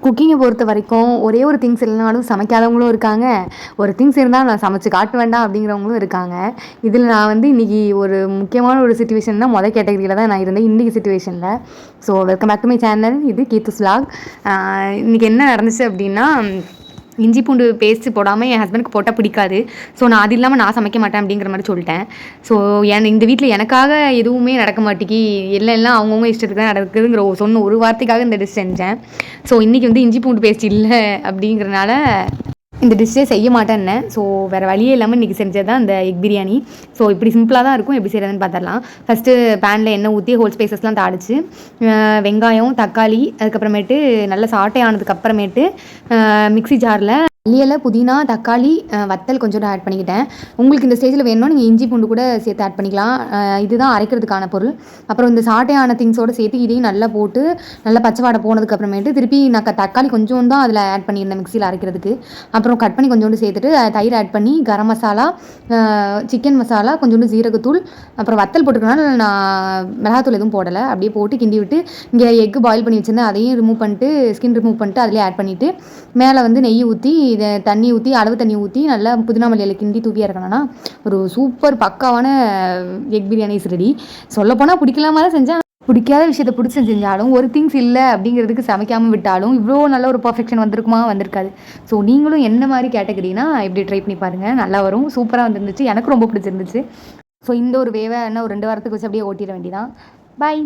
குக்கிங்கை பொறுத்த வரைக்கும் ஒரே ஒரு திங்ஸ் இல்லைனாலும் சமைக்காதவங்களும் இருக்காங்க. ஒரு திங்ஸ் இருந்தால் நான் சமைச்சு காட்ட வேண்டாம் அப்படிங்கிறவங்களும் இருக்காங்க. இதில் நான் வந்து இன்றைக்கி ஒரு முக்கியமான ஒரு சிச்சுவேஷன் தான் கேட்டகரியில் தான் நான் இருந்தேன் இன்றைக்கி சிச்சுவேஷனில். So welcome back to my channel. இது கீத்துஸ் விலாக். இன்றைக்கி என்ன நடந்துச்சு அப்படின்னா, இஞ்சி பூண்டு பேஸ்ட்டு போடாமல் என் ஹஸ்பண்டுக்கு போட்டால் பிடிக்காது. ஸோ நான் அது இல்லாமல் நான் சமைக்க மாட்டேன் அப்படிங்கிற மாதிரி சொல்லிட்டேன். ஸோ இந்த வீட்டில் எனக்காக எதுவுமே நடக்க மாட்டேங்கி எல்லாம் அவங்கவுங்க இஷ்டத்துக்கு தான் நடக்குதுங்கிற சொன்ன ஒரு வார்த்தைக்காக இந்த டிஷ் செஞ்சேன். ஸோ இன்றைக்கி வந்து இஞ்சி பூண்டு பேஸ்ட் இல்லை அப்படிங்கிறனால இந்த டிஷ்ஷே செய்ய மாட்டேன்னேன். ஸோ வேறு வழியே இல்லாமல் இன்றைக்கி செஞ்சது தான் இந்த எக் பிரியாணி. ஸோ இப்படி சிம்பிளாக தான் இருக்கும். எப்படி செய்கிறதுன்னு பார்த்துடலாம். ஃபஸ்ட்டு பேனில் எண்ணெய் ஊற்றி ஹோல் ஸ்பைசஸ்லாம் தாளித்து வெங்காயம், தக்காளி, அதுக்கப்புறமேட்டு நல்லா சாட்டை ஆனதுக்கப்புறமேட்டு மிக்ஸி ஜாரில் மல்லி, புதினா, தக்காளி, வத்தல் கொஞ்சோண்டு ஆட் பண்ணிக்கிட்டேன். உங்களுக்கு இந்த ஸ்டேஜில் வேணும்னா நீங்கள் இஞ்சி பூண்டு கூட சேர்த்து ஆட் பண்ணிக்கலாம். இதுதான் அரைக்கிறதுக்கான பொருள். அப்புறம் இந்த சாட்டையான திங்ஸோடு சேர்த்து இதையும் நல்லா போட்டு நல்லா பச்சை வாடை போனதுக்கப்புறமேட்டு திருப்பி நான் தக்காளி கொஞ்சோண்டு தான் அதில் ஆட் பண்ணியிருந்தேன் மிக்சியில் அரைக்கிறதுக்கு. அப்புறம் கட் பண்ணி கொஞ்சோண்டு சேர்த்துட்டு தயிர் ஆட் பண்ணி கரம் மசாலா, சிக்கன் மசாலா, கொஞ்சோண்டு ஜீரகத்தூள், அப்புறம் வத்தல் போட்டுக்கனால நான் மிளகாத்தூள் எதுவும் போடலை. அப்படியே போட்டு கிண்டி விட்டு இங்கே எக்கு பாயில் பண்ணி வச்சுருந்தேன். அதையும் ரிமூவ் பண்ணிட்டு ஸ்கின் ரிமூவ் பண்ணிட்டு அதிலே ஆட் பண்ணிவிட்டு மேலே வந்து நெய் ஊற்றி இதை தண்ணி ஊற்றி அளவு தண்ணி ஊற்றி நல்லா புதினா மல்லியில் கிண்டி தூக்கி இறக்கணும்னா ஒரு சூப்பர் பக்காவான எக் பிரியாணிஸ் ரெடி. சொல்லப்போனால் பிடிக்கலாமா தான் செஞ்சேன். பிடிக்காத விஷயத்தை பிடிச்சி செஞ்சாலும் ஒரு திங்ஸ் இல்லை அப்படிங்கிறதுக்கு சமைக்காமல் விட்டாலும் இவ்வளோ நல்ல ஒரு பர்ஃபெக்ஷன் வந்திருக்குமா? வந்திருக்காது. ஸோ நீங்களும் என்ன மாதிரி கேட்டகரினா இப்படி ட்ரை பண்ணி பாருங்கள். நல்லா வரும். சூப்பராக வந்துருந்துச்சு. எனக்கு ரொம்ப பிடிச்சிருந்துச்சு. ஸோ இந்த ஒரு வேவை என்ன ஒரு 2 வாரத்துக்கு வச்சு அப்படியே ஓட்டிட வேண்டியதான். பாய்.